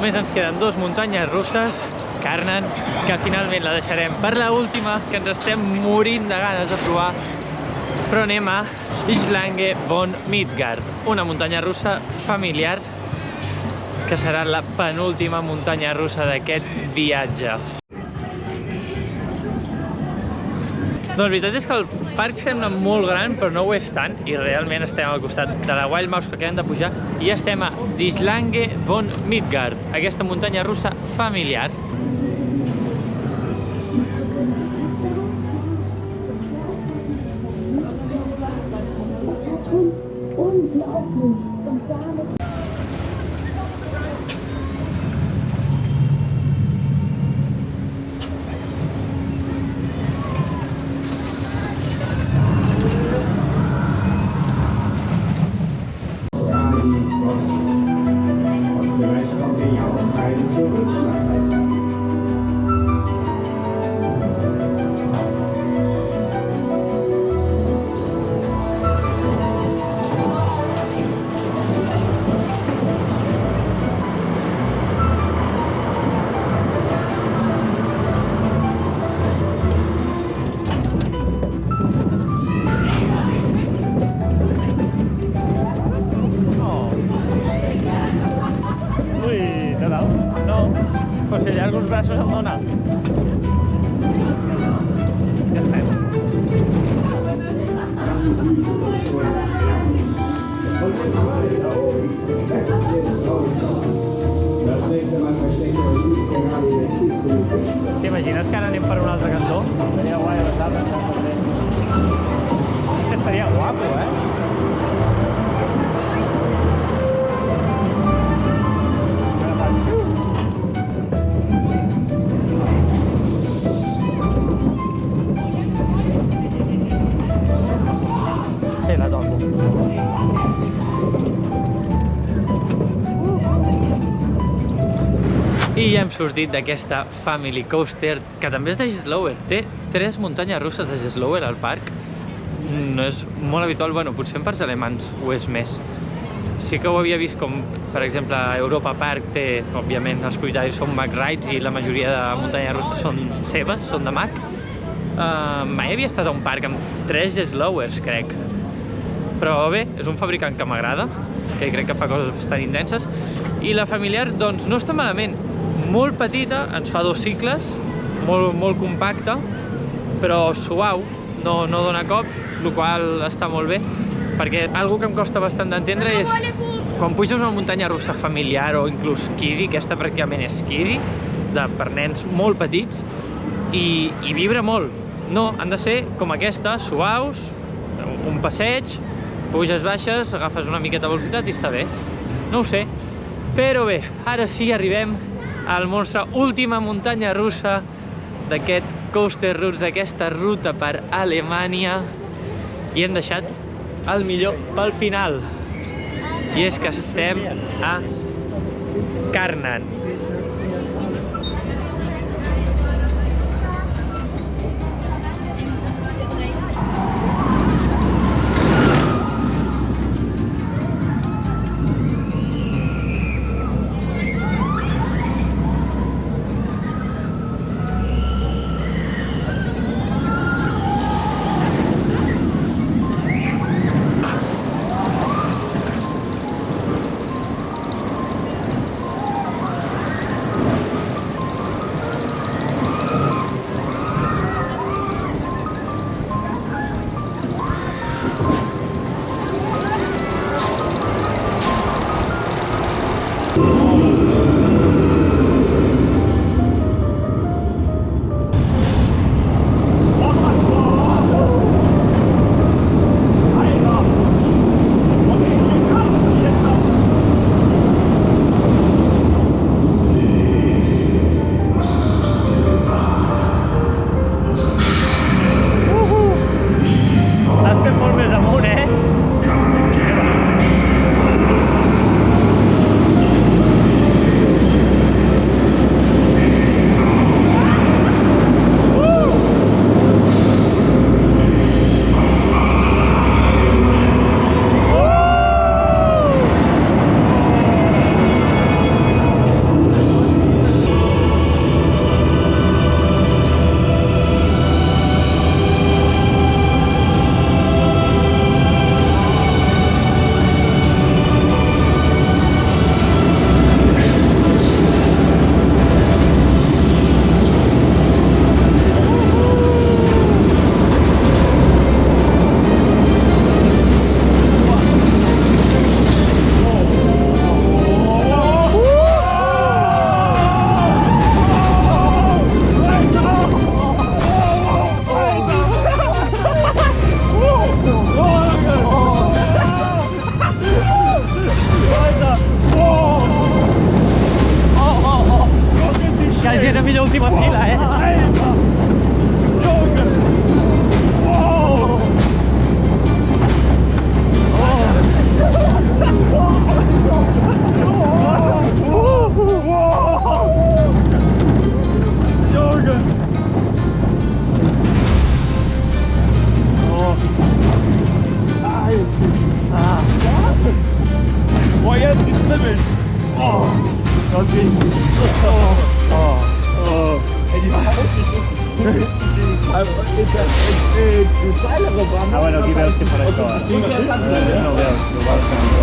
només ens queden 2 muntanyes russes, Karnan, que finalment la deixarem per l'última, que ens estem morint de ganes de provar, però anem a Islange von Midgard, una muntanya russa familiar, que serà la penúltima muntanya russa d'aquest viatge. Doncs la veritat és que el parc sembla molt gran, però no ho és tant, i realment estem al costat de la Wild Mouse que acabem de pujar, i estem a Islange von Midgard, aquesta muntanya russa familiar. Però si allargo els braços em dona. Ja estem. T'imagines que ara anem per un altre cantó? Estaria guai, Hòstia, estaria guapo, Sí, la toco. I ja hem sortit d'aquesta Family Coaster, que també és de Slower. Té 3 muntanyes russes de Slower al parc. No és molt habitual, bueno, potser en parcs alemans ho és més. Sí que ho havia vist com, per exemple, Europa Park té, òbviament, els propietaris són Mack Rides i la majoria de muntanyes russes són seves, són de Mack. Mai havia estat a un parc amb 3 Slowers, crec. Però bé, és un fabricant que m'agrada, que crec que fa coses bastant intenses. I la familiar, doncs, no està malament. Molt petita, ens fa 2 cicles, molt compacta, però suau, no dona cops, el qual està molt bé. Perquè algo que em costa bastant d'entendre és quan puges una muntanya russa familiar o inclús kiddie, aquesta pràcticament és kiddie, per nens molt petits, i vibra molt. No, han de ser com aquesta, suaus, un passeig, puges, baixes, agafes una miqueta de velocitat i està bé. No ho sé. Però bé, ara sí arribem al monstre última muntanya russa d'aquest Coaster Routes, d'aquesta ruta per Alemanya, i hem deixat el millor pel final. I és que estem a Karnan. aquella última fila, Boah, jetzt die Schlimmel. Oh, das ist. Ey, die war auch nicht. Ah, bueno, aquí veus que farà això. No ho veus, ho veus que no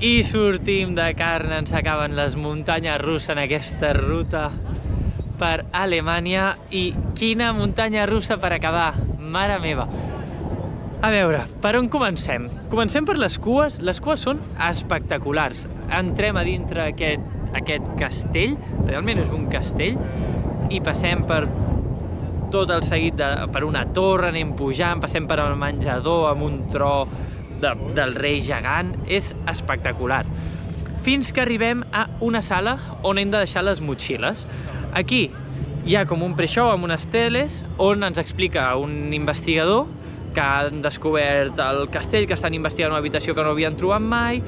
I sortim de Carn, ens acaben les muntanyes russes en aquesta ruta per Alemanya. I quina muntanya russa per acabar, mare meva. A veure, per on comencem? Comencem per les cues. Les cues són espectaculars. Entrem a dintre aquest castell, realment és un castell, i passem per tot el seguit per una torre, anem pujant, passem per el menjador amb un tro del rei gegant. És espectacular. Fins que arribem a una sala on hem de deixar les motxilles. Aquí hi ha com un pre-show amb unes teles on ens explica un investigador que han descobert el castell, que estan investigant una habitació que no havien trobat mai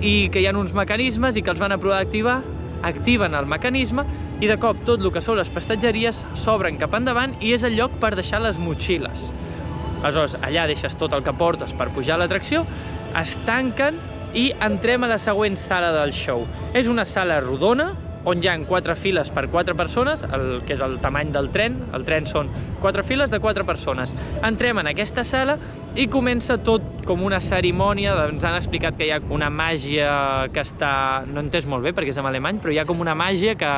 i que hi ha uns mecanismes i que els van a provar d'activar, activen el mecanisme i de cop tot el que són les prestatgeries s'obren cap endavant i és el lloc per deixar les motxilles. Aleshores, allà deixes tot el que portes per pujar a l'atracció, es tanquen i entrem a la següent sala del show. És una sala rodona, on hi ha 4 files per 4 persones, que és el tamany del tren. El tren són 4 files de 4 persones. Entrem en aquesta sala i comença tot com una cerimònia. Ens han explicat que hi ha una màgia que està... No he entès molt bé perquè és en alemany, però hi ha com una màgia que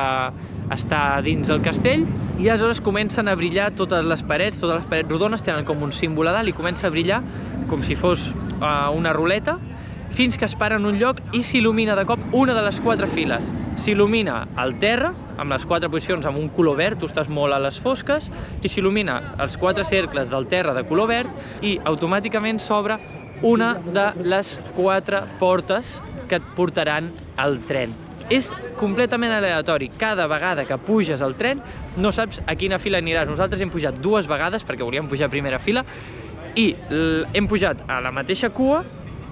està dins el castell i aleshores comencen a brillar totes les parets rodones tenen com un símbol a dalt i comença a brillar com si fos una ruleta, fins que es para en un lloc i s'il·lumina de cop una de les 4 files. S'il·lumina el terra, amb les 4 posicions amb un color verd, tu estàs molt a les fosques, i s'il·lumina els 4 cercles del terra de color verd i automàticament s'obre una de les 4 portes que et portaran al tren. És completament aleatori. Cada vegada que puges al tren no saps a quina fila aniràs. Nosaltres hem pujat 2 vegades perquè volíem pujar a primera fila i hem pujat a la mateixa cua,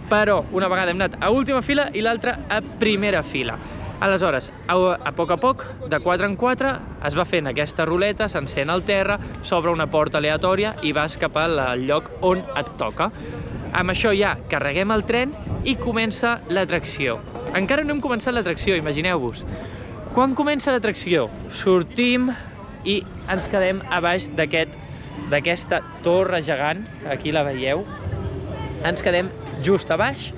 però una vegada hem anat a última fila i l'altra a primera fila. Aleshores, a poc, de 4 en 4, es va fent aquesta ruleta, s'encén el terra, s'obre una porta aleatòria i vas cap al lloc on et toca. Amb això ja carreguem el tren i comença l'atracció. Encara no hem començat l'atracció, imagineu-vos. Quan comença l'atracció? Sortim i ens quedem a baix d'aquesta torre gegant, aquí la veieu. Ens quedem just a baix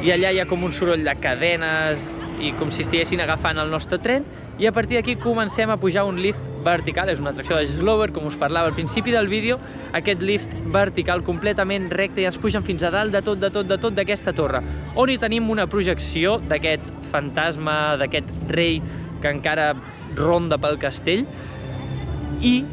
i allà hi ha com un soroll de cadenes i com si estiguessin agafant el nostre tren i a partir d'aquí comencem a pujar un lift vertical, és una atracció de Slower, com us parlava al principi del vídeo, aquest lift vertical completament recte i ens pugen fins a dalt de tot d'aquesta torre, on hi tenim una projecció d'aquest fantasma, d'aquest rei que encara ronda pel castell i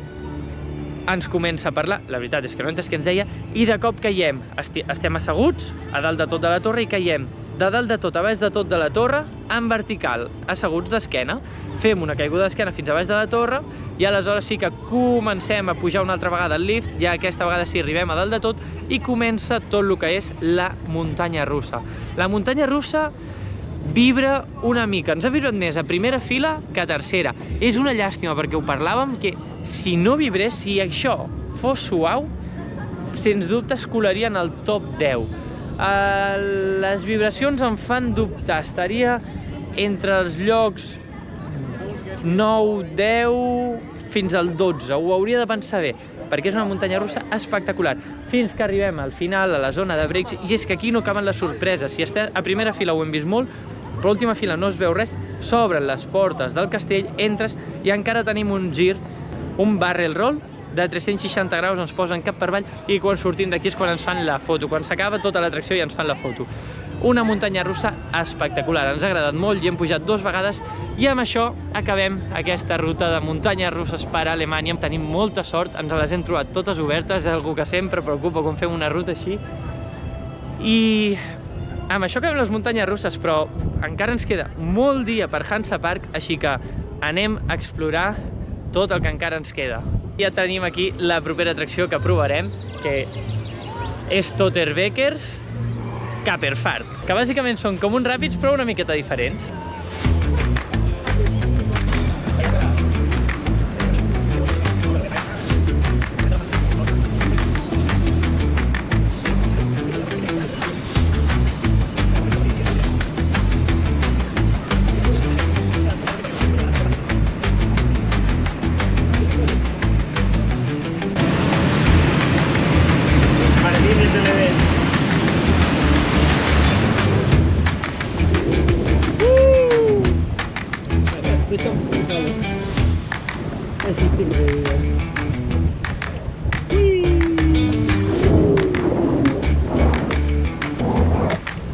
ens comença a parlar, la veritat és que no he entès què ens deia, i de cop caiem, estem asseguts a dalt de tot de la torre i caiem de dalt de tot a baix de tot de la torre en vertical, asseguts d'esquena. Fem una caiguda d'esquena fins a baix de la torre i aleshores sí que comencem a pujar una altra vegada al lift, ja aquesta vegada sí arribem a dalt de tot i comença tot el que és la muntanya russa. La muntanya russa vibra una mica, ens ha vibrat més a primera fila que a tercera. És una llàstima perquè ho parlàvem que si no vibrés, si això fos suau, sens dubte es colaria en el top 10. Les vibracions em fan dubtar, estaria entre els llocs 9, 10 fins al 12, ho hauria de pensar bé, perquè és una muntanya russa espectacular, fins que arribem al final, a la zona de breaks, i és que aquí no acaben les sorpreses. Si estàs a primera fila ho hem vist molt, però a última fila no es veu res, s'obren les portes del castell, entres i encara tenim un gir, un barrel roll, de 360 graus, ens posen cap per avall i quan sortim d'aquí és quan ens fan la foto, quan s'acaba tota l'atracció i ens fan la foto. Una muntanya russa espectacular, ens ha agradat molt i hem pujat 2 vegades i amb això acabem aquesta ruta de muntanyes russes per Alemanya. Tenim molta sort, ens les hem trobat totes obertes, és algo que sempre preocupa quan fem una ruta així i Amb això acabem les muntanyes russes, però encara ens queda molt dia per Hansa Park, així que anem a explorar tot el que encara ens queda. Ja tenim aquí la propera atracció que provarem, que és Totterbeckers Kaperfahrt, que bàsicament són com uns ràpids però una miqueta diferents.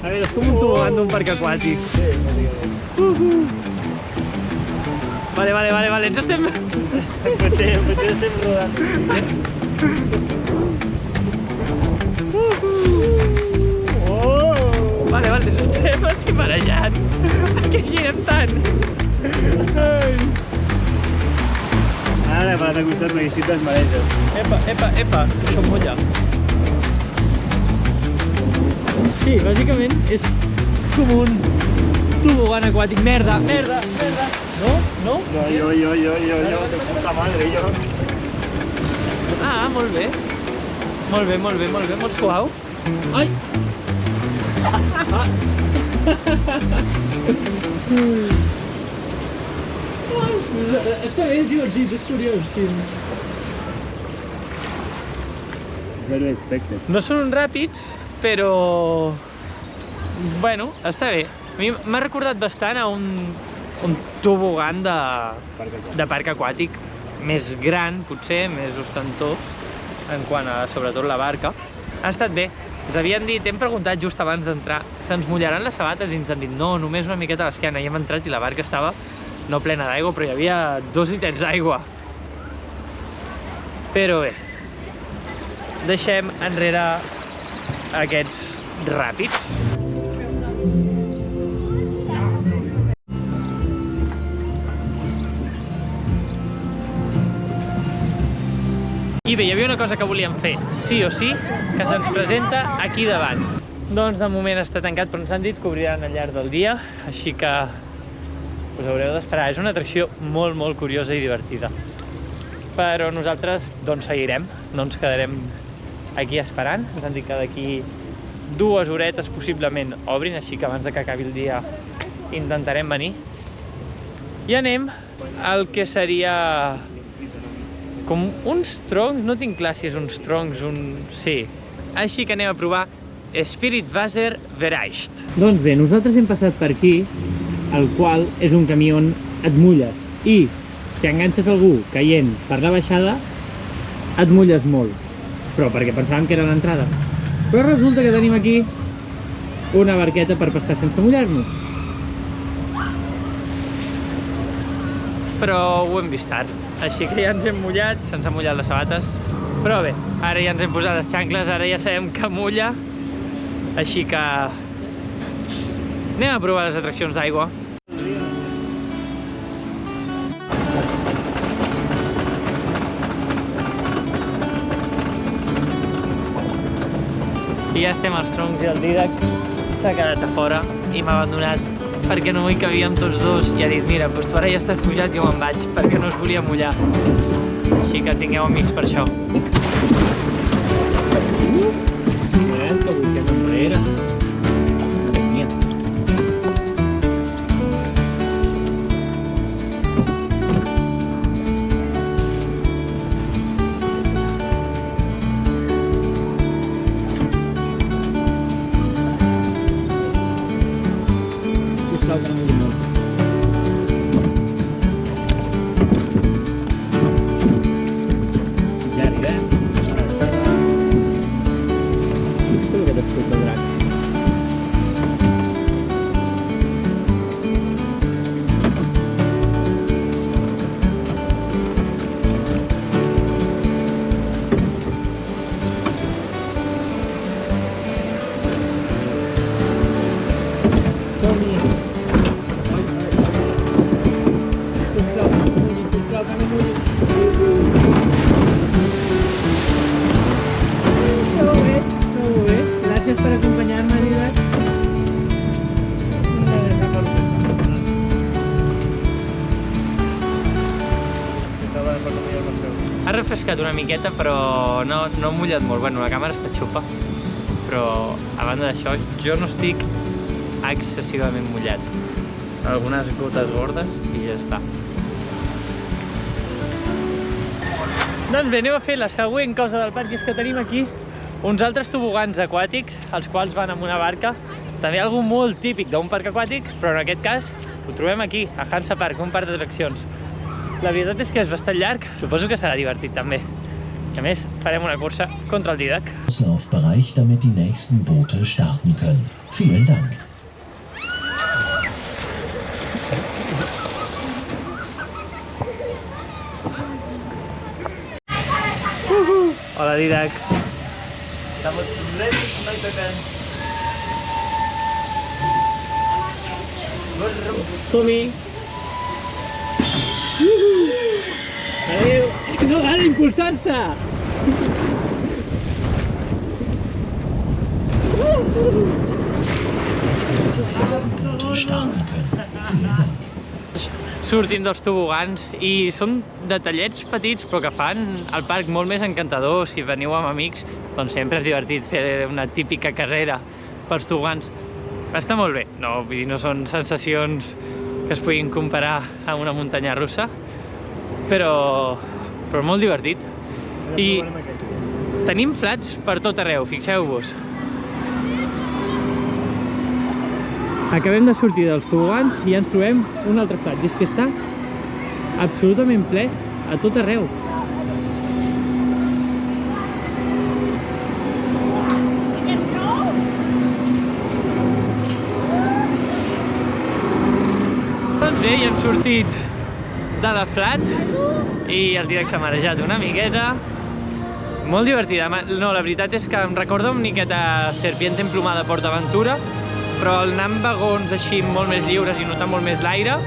A ver, es como un tobogán de un parque acuático. Vale, ens estem... Potser estem rodant. Vale, ens estem estimarejant. Que girem tant? Ara, per l'altre costat, medicites mareges. Epa, això mulla. Sí, bàsicament és com un tobogán aquàtic. Merda! No? No, yo, de puta madre, yo. Ah, molt bé, molt suau. Ai! Està bé, és divertit, és curiós, sí. Zero expected. No són uns ràpids, però... Bueno, està bé. A mi m'ha recordat bastant a un tobogán de parc aquàtic més gran, potser, més ostentós, en quant a, sobretot, la barca. Ha estat bé. Ens havien dit, hem preguntat just abans d'entrar, se'ns mullaran les sabates i ens han dit no, només una miqueta a l'esquena. I hem entrat i la barca estava no plena d'aigua, però hi havia 2 litres d'aigua. Però bé, deixem enrere aquests ràpids. I bé, hi havia una cosa que volíem fer, sí o sí, que se'ns presenta aquí davant. Doncs de moment està tancat, però ens han dit que obriran al llarg del dia, així que us haureu d'esperar. És una atracció molt curiosa i divertida. Però nosaltres doncs seguirem, no ens quedarem aquí esperant. Ens han dit que d'aquí 2 horetes possiblement obrin, així que abans que acabi el dia intentarem venir. I anem al que seria com uns troncs, no tinc clar si és uns troncs, sí. Així que anem a provar Spiritwasser Vereist. Doncs bé, nosaltres hem passat per aquí, el qual és un camí on et mulles. I si enganxes algú caient per la baixada, et mulles molt. Però perquè pensàvem que era l'entrada. Però resulta que tenim aquí una barqueta per passar sense mullar-nos. Però ho hem vist tard, així que ja ens hem mullat, se'ns han mullat les sabates. Però bé, ara ja ens hem posat les xancles, ara ja sabem que mulla, així que anem a provar les atraccions d'aigua. I ja estem als troncs i el Didac s'ha quedat a fora i m'ha abandonat perquè no hi cabíem tots dos i ha dit mira, doncs tu ara ja estàs pujat i jo me'n vaig perquè no es volia mullar. Així que tingueu amics per això. Que busquem enrere. Madre mía. Ja arribem. Espero que t'has fet el drac. lliscat una miqueta, però no he mullat molt. Bueno, la càmera està xupa, però a banda d'això jo no estic excessivament mullat. Algunes gotes gordes i ja està. Doncs bé, anem a fer la següent cosa del parc, és que tenim aquí uns altres tobogans aquàtics, els quals van amb una barca. També algo molt típic d'un parc aquàtic, però en aquest cas ho trobem aquí, a Hansa Park, un parc d'atraccions. La veritat és que és bastant llarg, suposo que serà divertit també. A més, farem una cursa contra el Didac. Auslaufbereich, damit die nächsten Boote starten können. Vielen Dank. Hola, Didac. Estamos ready to make the dance. Som-hi! Adéu! No gana impulsar-se! Sortim dels tobogans i són detallets petits però que fan el parc molt més encantador. Si veniu amb amics, doncs sempre és divertit fer una típica carrera pels tobogans. Està molt bé, no són sensacions que es puguin comparar amb una muntanya russa, però molt divertit. I tenim flats per tot arreu, fixeu-vos. Acabem de sortir dels tobogans i ja ens trobem un altre flat, i és que està absolutament ple a tot arreu. Doncs bé, ja hem sortit de la flat i el Didac s'ha marejat una miqueta. Molt divertida. No, la veritat és que em recorda una miqueta Serpiente emplomada de PortAventura, però anar amb vagons així molt més lliures i notar molt més l'aire,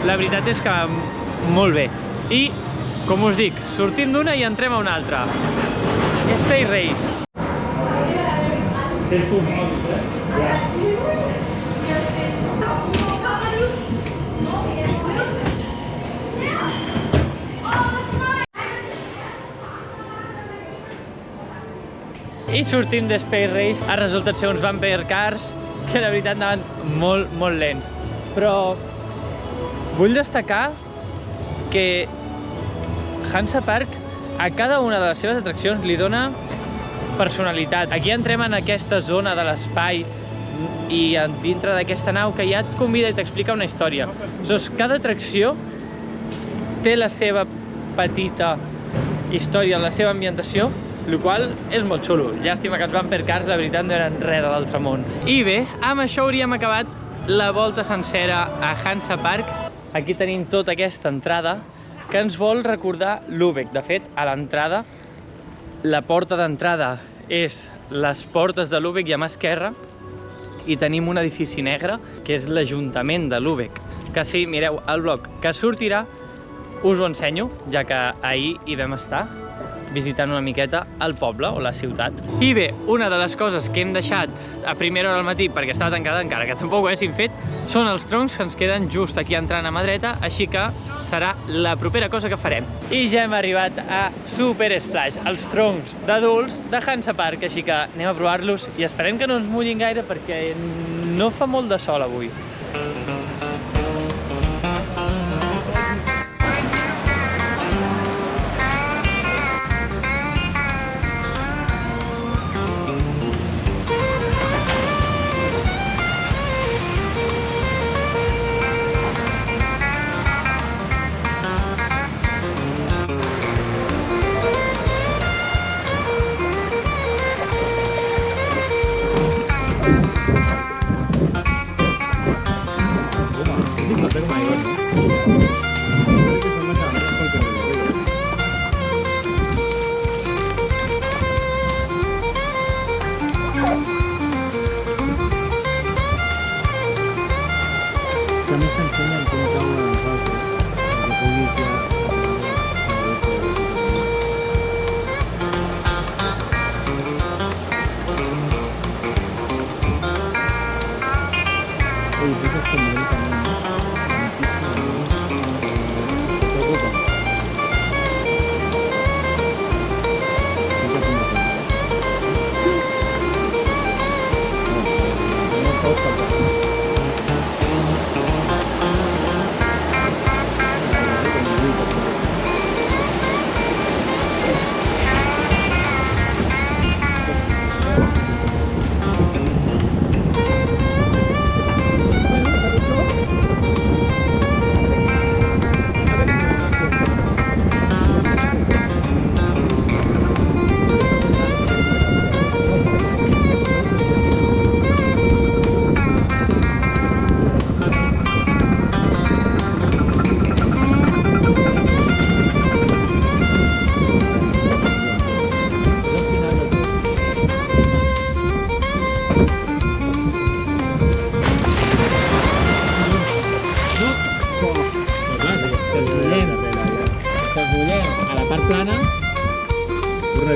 la veritat és que molt bé. I, com us dic, sortim d'una i entrem a una altra. Space Race. Tens tu un mòbil, I sortim de Space Race, ha resultat ser uns bumper cars que la veritat anaven molt lents. Però vull destacar que Hansa Park a cada una de les seves atraccions li dona personalitat. Aquí entrem en aquesta zona de l'espai i dintre d'aquesta nau que ja et convida i t'explica una història. Cada atracció té la seva petita història, la seva ambientació, el qual és molt xulo. Llàstima que els bumper cars, la veritat, no eren res de l'altre món. I bé, amb això hauríem acabat la volta sencera a Hansa Park. Aquí tenim tota aquesta entrada que ens vol recordar Lübeck. De fet, a l'entrada, la porta d'entrada és les portes de Lübeck i a mà esquerra i tenim un edifici negre que és l'Ajuntament de Lübeck. Que si mireu el blog que sortirà, us ho ensenyo, ja que ahir hi vam estar visitant una miqueta el poble o la ciutat. I bé, una de les coses que hem deixat a primera hora del matí perquè estava tancada encara, que tampoc ho haguéssim fet, són els troncs que ens queden just aquí entrant a mà dreta, així que serà la propera cosa que farem. I ja hem arribat a Super Splash, els troncs d'adults de Hansa Park, així que anem a provar-los i esperem que no ens mullin gaire perquè no fa molt de sol avui.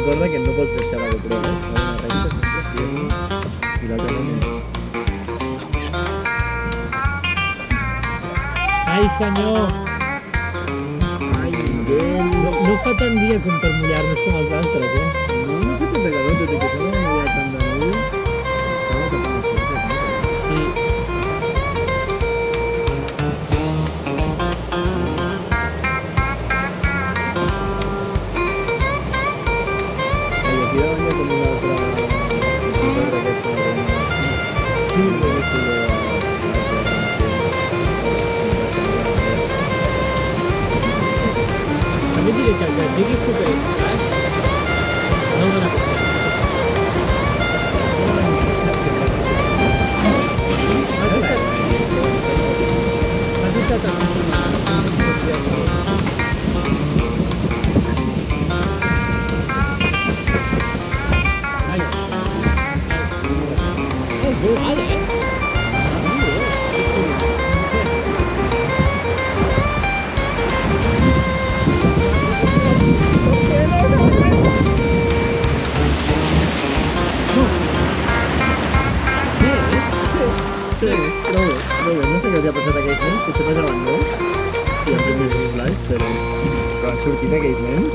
recorda que no pots deixar la GoPro, eh? Una recta, i la cara no. Ai, senyor! Ai, Miguel. No fa tant dia com per mullar-nos com els altres, eh? No, no sé de calor, desde que estamos en el tan de nube. Estamos tapando cosas, ¿no? Sí. Ay, aquí venía como una otra regresa de una... Sí, regreso de la... També diré que es digui Super Splash no dona confiança. M'has deixat vale, eh? Sí, prou bé. No sé què els ha passat a aquells nens, potser passaven molts i han fet més slides, però han sortit aquells nens.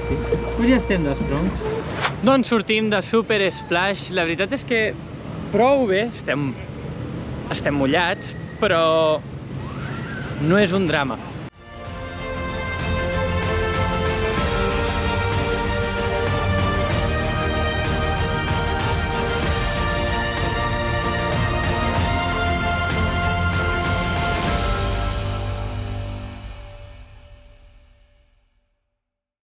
Sí. Pues ja estem dels troncs. Doncs sortim de Super Splash. La veritat és que prou bé, estem mullats, però no és un drama.